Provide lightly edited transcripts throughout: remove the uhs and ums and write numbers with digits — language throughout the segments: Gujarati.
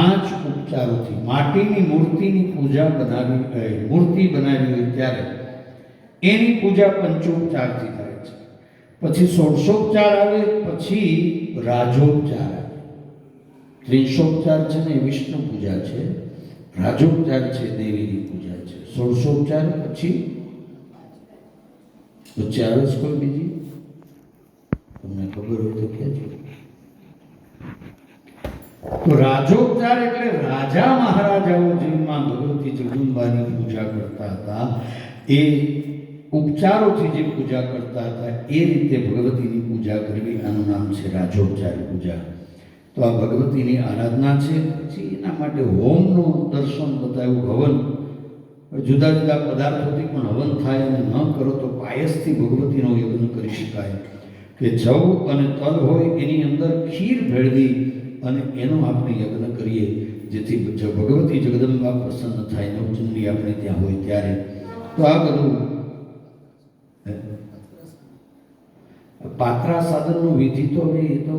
5 ઉપચારોથી માટીની મૂર્તિની પૂજા મૂર્તિ બનાવી હોય ત્યારે એની પૂજા પંચોપચારથી થાય છે. પછી ષોડશોપચાર આવે, પછી રાજોપચાર આવે. ત્રિશોપચાર છે ને એ વિષ્ણુ પૂજા છે, રાજોપચાર છે દેવીની પૂજા છે, ષોડશોપચાર પછી આવે છે કોઈ બીજી તમને ખબર હોય તો કહેજો. તો રાજોપચાર એટલે રાજા મહારાજાઓ જેમાં ભગવતી જગદંબાની પૂજા કરતા હતા, એ ઉપચારોથી જે પૂજા કરતા હતા એ રીતે ભગવતીની પૂજા કરવી, આનું નામ છે રાજોપચાર પૂજા. તો આ ભગવતીની આરાધના છે. પછી એના માટે હોમનું દર્શન બતાવ્યું, હવન, જુદા જુદા પદાર્થોથી પણ હવન થાય, અને ન કરો તો પાયસથી ભગવતીનો યજ્ઞ કરી શકાય. કે જવ અને તલ હોય એની અંદર ખીર ભેળવી અને એનો આપણે યજ્ઞ કરીએ, જેથી ભગવતી જગદંબા પ્રસન્ન થાય. નવચંડી આપણે ત્યાં હોય ત્યારે. તો આ બધું પાત્રા સાધનનું વિધિ તો હવે એ તો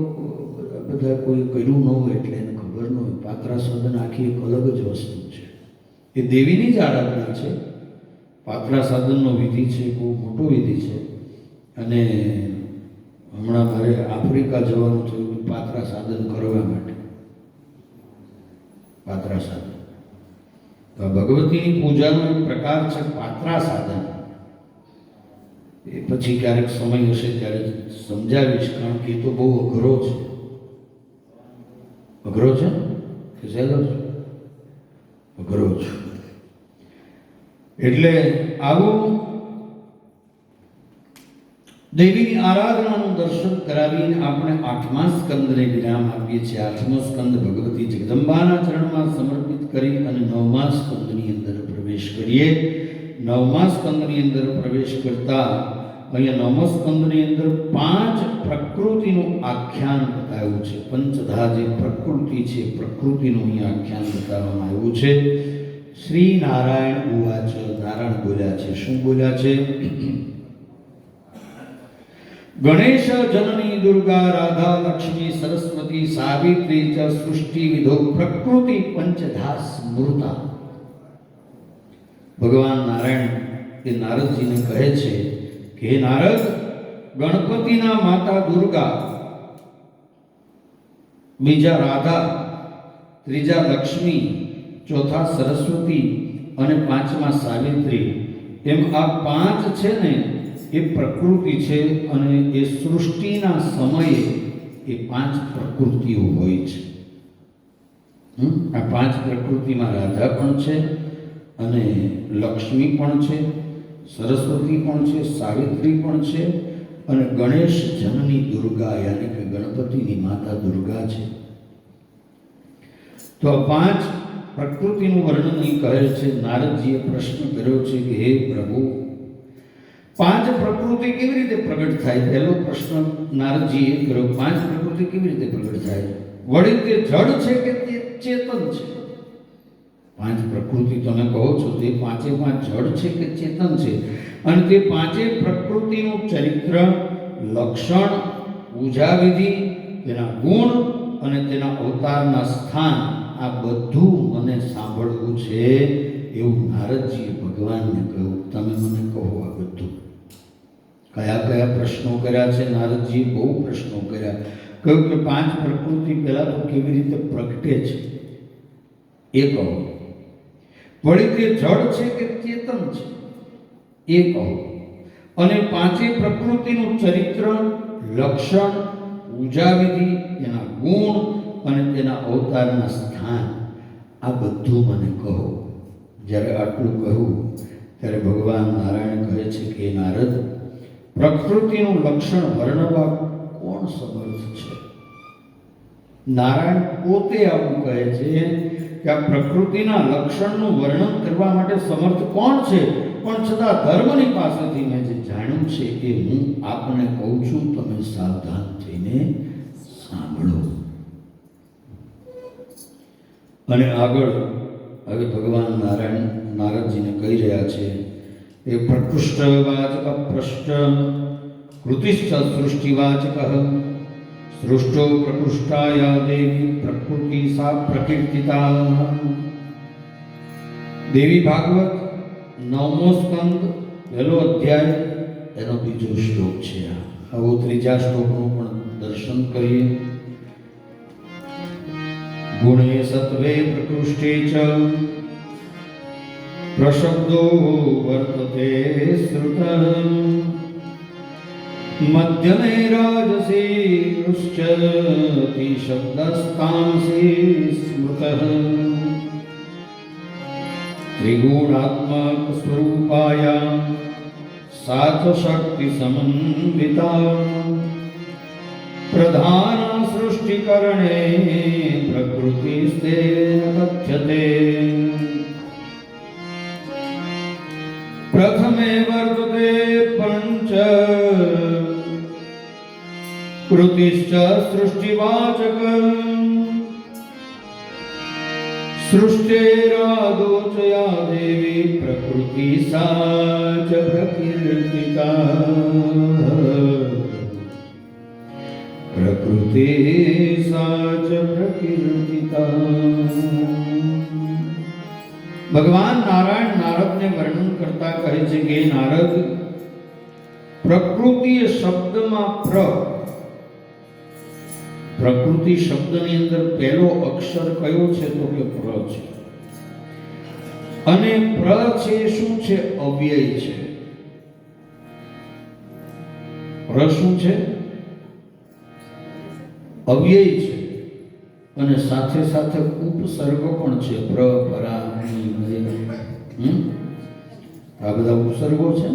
બધા કોઈ કર્યું ન હોય એટલે એને ખબર ન હોય. પાત્રા સાધન આખી એક અલગ જ વસ્તુ છે, એ દેવીની જ આરાધના છે. પાત્રા સાધનનો વિધિ છે, બહુ મોટો વિધિ છે. અને હમણાં મારે આફ્રિકા જવાનું થયું પાત્રા સાધન કરવા માટે. પાત્રા સાધન તો ભગવતીની પૂજાનો એક પ્રકાર છે પાત્રા સાધન. એ પછી ક્યારેક સમય હશે ત્યારે સમજાવીશ, કારણ કે એ તો બહુ અઘરો છે. અઘરો છે કે સહેલો છે? અઘરો છે. એટલે આવું દેવીની આરાધનાનું દર્શન કરાવીને આપણે 8મા સ્કંદને વિરામ આપીએ છીએ. 8મો સ્કંદ ભગવતી જગદંબાના ચરણમાં સમર્પિત કરી અને 9મા સ્કંદની અંદર પ્રવેશ કરીએ. 9મા સ્કંદની અંદર પ્રવેશ કરતા અહીંયા 9મા સ્કંદની અંદર 5 પ્રકૃતિનું આખ્યાન બતાવ્યું છે. પંચધા જે પ્રકૃતિ છે, પ્રકૃતિનું અહીંયા આખ્યાન બતાવવામાં આવ્યું છે. શ્રી નારાયણ ઉવાચ, નારાયણ બોલ્યા છે. શું બોલ્યા છે? ગણેશ જનની દુર્ગા રાધા લક્ષ્મી સરસ્વતી સાવિત્રી ચ સૃષ્ટિ વિધો પ્રકૃતિ પંચધા સ્મૃતા. ભગવાન નારાયણ એ નારદજીને કહે છે કે હે નારદ, ગણપતિના માતા દુર્ગા, બીજા રાધા, ત્રીજા લક્ષ્મી, ચોથા સરસ્વતી અને 5મા સાવિત્રી, એમ આ 5 છે ને એ પ્રકૃતિ છે. અને એ સૃષ્ટિના સમયે એ 5 પ્રકૃતિઓ હોય છે. આ 5 પ્રકૃતિમાં રાધા પણ છે, અને લક્ષ્મી પણ છે, સરસ્વતી પણ છે, સાવિત્રી પણ છે, અને ગણેશ જનની દુર્ગા યાની કે ગણપતિની માતા દુર્ગા છે. તો આ 5 પ્રકૃતિનું વર્ણન અહીં કહે છે. નારદજીએ પ્રશ્ન કર્યો છે કે હે પ્રભુ, 5 પ્રકૃતિ કેવી રીતે પ્રગટ થાય? પહેલો પ્રશ્ન નારદજીએ કર્યો, 5 પ્રકૃતિ કેવી રીતે પ્રગટ થાય? વળી તે જડ છે કે તે ચેતન છે? 5 પ્રકૃતિ તમે કહો છો તે 5 જડ છે કે ચેતન છે? અને તે 5 પ્રકૃતિનું ચરિત્ર, લક્ષણ, પૂજા વિધિ, તેના ગુણ અને તેના અવતારના સ્થાન, આ બધું મને સાંભળવું છે એવું નારદજીએ ભગવાનને કહ્યું. તમે મને કહો આ બધું. કયા કયા પ્રશ્નો કર્યા છે નારદજીએ? બહુ પ્રશ્નો કર્યા. કહ્યું કે 5 પ્રકૃતિ પહેલા તો કેવી રીતે પ્રગટે છે એ કહો. વળી તે જડ છે કે ચેતન છે એ કહો. અને 5 પ્રકૃતિનું ચરિત્ર, લક્ષણ, પૂજા વિધિ, તેના ગુણ અને તેના અવતારના સ્થાન, આ બધું મને કહો. જ્યારે આટલું કહ્યું ત્યારે ભગવાન નારાયણ કહે છે કે નારદ, પ્રકૃતિનું લક્ષણ વર્ણવા કોણ સમર્થ છે? નારાયણ પોતે આવું કહે છે કે આ પ્રકૃતિના લક્ષણનું વર્ણન કરવા માટે સમર્થ કોણ છે? પણ છતાં ધર્મની પાસેથી મેં જે જાણ્યું છે એ હું આપને કહું છું, તમે સાવધાન થઈને સાંભળો. અને આગળ હવે ભગવાન નારાયણ નારદજીને કહી રહ્યા છે એ પ્રકૃષ્ટવાચક પૃષ્ઠ કૃતિશ્ચ સૃષ્ટિવાચક સૃષ્ટો પ્રકૃષ્ટાયા દેવી પ્રકૃતિ સા પ્રકીર્તિતા. દેવી ભાગવત 9મો સ્કંદ 1લો અધ્યાય એનો બીજો શ્લોક છે. આવો ત્રીજા શ્લોકનું પણ દર્શન કરીએ. ગુણે સત્વે પ્રકૃષ્ટે ચ પ્રશબ્દો વર્તતે શ્રુત મધ્યમે રાજસે ઉચ્ચતિ શબ્દસ્તાંસે સ્મૃત. ત્રિગુણાત્મક સ્વરૂપાયા સાત શક્તિ સમન્વિતા પ્રધાન સૃષ્ટિકરણે પ્રકૃતિસ્તે કથ્યતે. પ્રથમે વર્તતે પંચ કૃતિશ્ચ સૃષ્ટિવાચક સૃષ્ટેરાદોચયા દેવી પ્રકૃતિ સા ચ પ્રકીર્તિતા. પ્રકૃતિ સા ચ પ્રકીર્તિતા. ભગવાન નારાયણ નારદને વર્ણન કરતા કહે છે કે નારદ, પ્રકૃતિ એ શબ્દમાં પ્રકૃતિ શબ્દની અંદર પહેલો અક્ષર કયો છે તો કે પ્ર છે. અને પ્ર છે શું છે? અવ્યય છે. પ્ર શું છે? અવ્યય છે. અને સાથે સાથે ઉપસર્ગ પણ છે. પ્ર, પરા, આ બધા ઉપસર્ગો છે.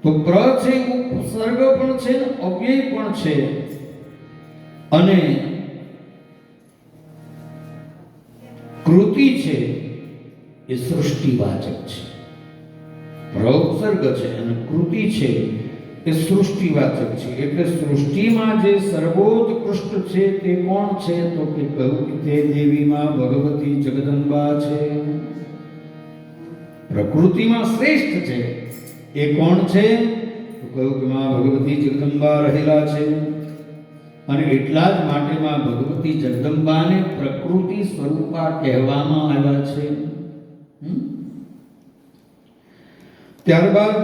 તો પ્ર છે, ઉપસર્ગ પણ છે, અવ્યય પણ છે. અને કૃતિ છે એ સૃષ્ટિવાચક છે. પ્રઉપસર્ગ છે અને કૃતિ છે એ સૃષ્ટિવાચક છે. એટલે સૃષ્ટિમાં જે સર્વોત્કૃષ્ટ છે તે કોણ છે તો કે કહ્યું કે તે દેવીમાં ભગવતી જગદંબા છે. પ્રકૃતિમાં શ્રેષ્ઠ છે એ કોણ છે તો કહ્યું કે માં ભગવતી જગદંબા રહેલા છે. અને એટલા જ માટે માં ભગવતી જગદંબાને પ્રકૃતિ સ્વરૂપા કહેવામાં આવ્યા છે. ત્યારબાદ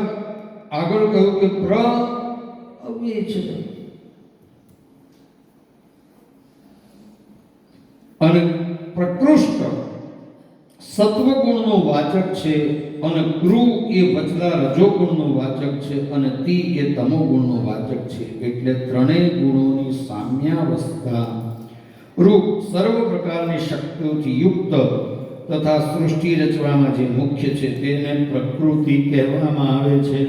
આગળ કહ્યું કે પ્ર અવ્યય છે અને પ્રકૃષ્ટ સત્વગુણનો વાચક છે અને ક્રુ એ વચલા રજોગુણનો વાચક છે અને તિ એ તમોગુણનો વાચક છે. એટલે ત્રણેય ગુણોની સામ્યાવસ્થા રૂપ સર્વ પ્રકારની શક્તિઓથી યુક્ત તથા સૃષ્ટિ રચવામાં જે મુખ્ય છે તેને પ્રકૃતિ કહેવામાં આવે છે.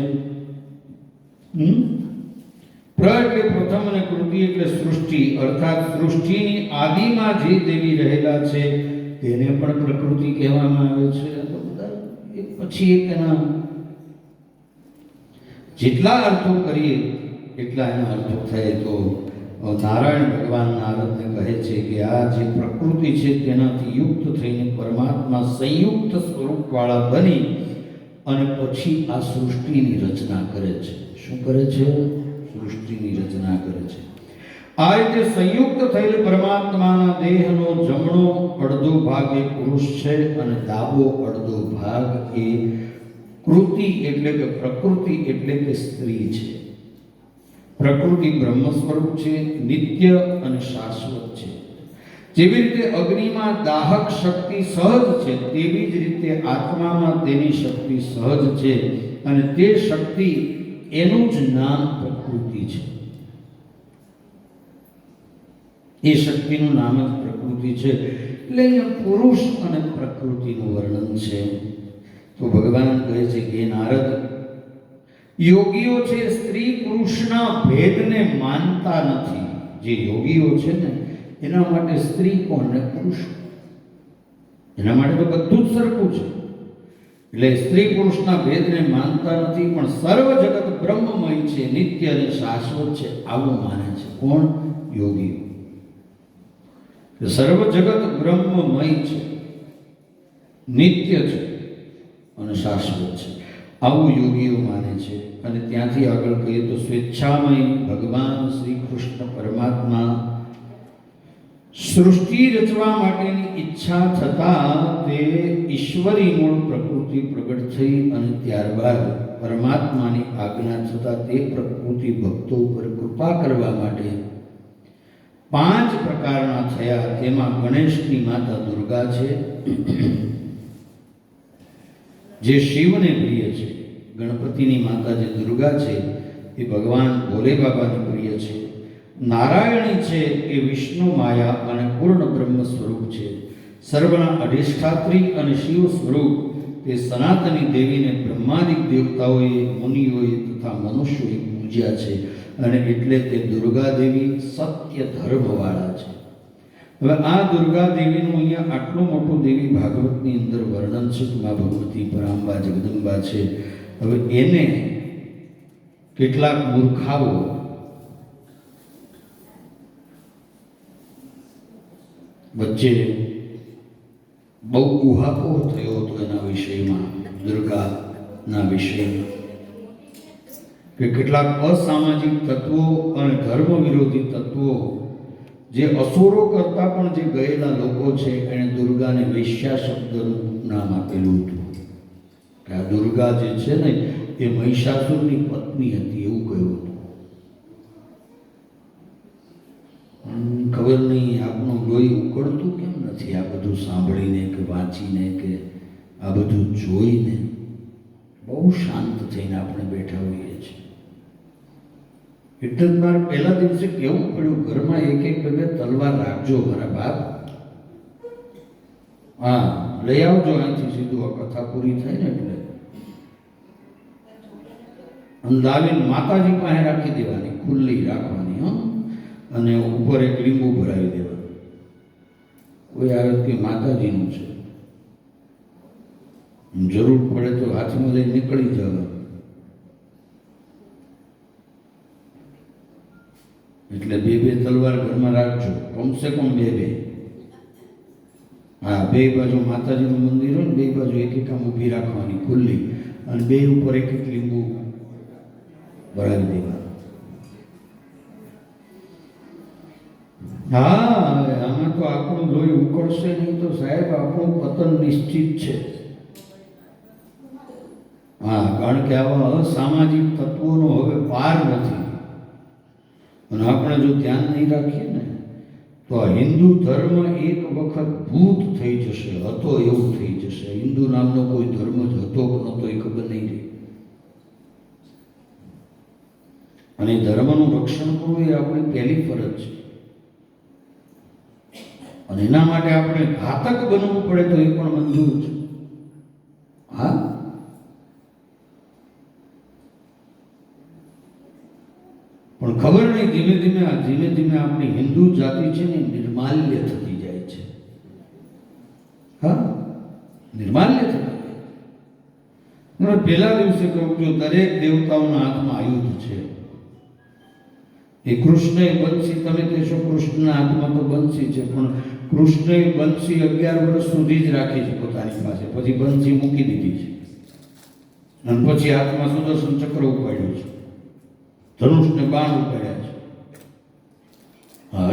પ્ર એટલે પ્રથમ અને કૃતિ એટલે સૃષ્ટિ, અર્થાત સૃષ્ટિની આદિમાં જે દેવી રહેલા છે તેને પણ પ્રકૃતિ કહેવામાં આવે છે. તો બધા એક પછી એક એના જેટલા અર્થો કરીએ એટલા એના અર્થો થાય. તો નારાયણ ભગવાન નારદને કહે છે કે આ જે પ્રકૃતિ છે તેનાથી યુક્ત થઈને પરમાત્મા સંયુક્ત સ્વરૂપવાળા બની અને પછી આ સૃષ્ટિની રચના કરે છે. શું કરે છે? સૃષ્ટિની રચના કરે છે. આ રીતે સંયુક્ત થયેલ પરમાત્માના દેહનો જમણો અડધો ભાગ એ પુરુષ છે અને ડાબો અડધો ભાગ એ કૃતિ એટલે કે પ્રકૃતિ એટલે કે સ્ત્રી છે. પ્રકૃતિ બ્રહ્મ સ્વરૂપ છે, નિત્ય અને શાશ્વત છે. જેવી રીતે અગ્નિમાં દાહક શક્તિ સહજ છે તેવી જ રીતે આત્મામાં તેની શક્તિ સહજ છે અને તે શક્તિ એનું જ નામ પ્રકૃતિ છે. એ શક્તિનું નામ જ પ્રકૃતિ છે. એટલે અહીંયા પુરુષ અને પ્રકૃતિનું વર્ણન છે. તો ભગવાન કહે છે કે નારદ, યોગીઓ છે સ્ત્રી પુરુષના ભેદને માનતા નથી. જે યોગીઓ છે ને એના માટે સ્ત્રી કોણ ને પુરુષ એના માટે તો બધું જ સરખું છે. એટલે સ્ત્રી પુરુષના ભેદને માનતા નથી પણ સર્વ જગત બ્રહ્મમય છે, નિત્ય અને શાશ્વત છે આવું માને છે. કોણ? યોગીઓ. સર્વ જગત બ્રહ્મમય છે, નિત્ય છે અને શાશ્વત છે. આવું યોગીઓ માને છે. અને ત્યાંથી આગળ કહીએ તો સ્વેચ્છામય ભગવાન શ્રી કૃષ્ણ પરમાત્મા સૃષ્ટિ રચવા માટેની ઈચ્છા થતાં તે ઈશ્વરી મૂળ પ્રકૃતિ પ્રગટ થઈ અને ત્યારબાદ પરમાત્માની આજ્ઞા થતાં તે પ્રકૃતિ ભક્તો ઉપર કૃપા કરવા માટે 5 પ્રકારના થયા. તેમાં ગણેશની માતા દુર્ગા છે, જે શિવને પ્રિય છે. ગણપતિની માતા જે દુર્ગા છે એ ભગવાન ભોલે બાબાને પ્રિય છે. નારાયણી છે એ વિષ્ણુ માયા અને પૂર્ણ બ્રહ્મ સ્વરૂપ છે. સર્વના અધિષ્ઠાત્રી અને શિવ સ્વરૂપ તે સનાતની દેવીને બ્રહ્માદિક દેવતાઓએ, મુનિઓએ તથા મનુષ્યોએ પૂજ્યા છે અને એટલે તે દુર્ગા દેવી સત્ય ધર્મવાળા છે. હવે આ દુર્ગા દેવીનું અહીંયા આટલું મોટું દેવી ભાગવતની અંદર વર્ણન છે. મા ભગવતી, પરાંબા, જગદંબા છે. હવે એને કેટલાક મૂર્ખાઓ વચ્ચે બહુ ઉહાપોહ થયો હતો એના વિષયમાં, દુર્ગાના વિષયમાં, કે કેટલાક અસામાજિક તત્વો અને ધર્મ વિરોધી તત્વો, જે અસુરો કરતા પણ જે ગયેલા લોકો છે, એણે દુર્ગાને વેશ્યા શબ્દનું નામ આપેલું હતું. કે આ દુર્ગા જે છે ને એ મહિષાસુરની પત્ની હતી એવું કહ્યું હતું. ખબર નહીં આપણું લોહી ઉકળતું કેમ નથી આ બધું સાંભળીને કે વાંચીને કે આ બધું જોઈને. બહુ શાંત થઈને આપણે બેઠા હોઈએ છીએ. એટલે જ મારે પહેલા દિવસે કહેવું પડ્યું, ઘરમાં એક બે તલવાર રાખજો મારા બાપ. હા, લઈ આવજો અહીંથી સીધું, આ કથા પૂરી થાય ને એટલે અંદાવીને માતાજી પાસે રાખી દેવાની, ખુલ્લી રાખવાની. અને ઉપર એક લીંબુ ભરાવી દેવાનું. કોઈ આવે કે માતાજીનું છે, જરૂર પડે તો હાથમાં લઈ નીકળી જવાનું. એટલે બે તલવાર ઘરમાં રાખજો, કમસે કમ બે. હા, બે બાજુ માતાજીનું મંદિર હોય ને, બે બાજુ એક આમ ઊભી રાખવાની ખુલ્લી, અને બે ઉપર એક લીંબુ ભરાવી દેવાનું. હા, આમાં તો આપણું લોહી ઉકળશે નહીં તો સાહેબ આપણું પતન નિશ્ચિત છે. હા, કારણ કે આવા અસામાજિક તત્વોનો હવે પાર નથી. અને આપણે જો ધ્યાન નહીં રાખીએ ને તો આ હિન્દુ ધર્મ એક વખત ભૂત થઈ જશે, હતો એવું થઈ જશે. હિન્દુ નામનો કોઈ ધર્મ જ હતો કે નહોતો એ ખબર નહીં રહી. અને ધર્મનું રક્ષણ કરવું એ આપણી પહેલી ફરજ છે. અને એના માટે આપણે ઘાતક બનવું પડે તો એ પણ મંજૂર છે. હા, પણ ખબર નહીં, ધીમે ધીમે આપણી હિન્દુ જાતિ છે ને નિર્માલ્ય થતી જાય છે. હા, નિર્માલ્ય થતી જાય. પહેલા દિવસે કહું છું, દરેક દેવતાઓના હાથમાં આયુધ છે. એ કૃષ્ણ એ બંસી, તમે કહેશો કૃષ્ણના હાથમાં તો બંસી છે, પણ કૃષ્ણએ બંસી 11 વર્ષ સુધી જ રાખી છે પોતાની પાસે, પછી બંસી મૂકી દીધી છે. અને પછી હાથમાં સુદર્શન ચક્ર ઉપાડ્યું છે, ધનુષ ને બાણ ઉપાડ્યા છે. હા,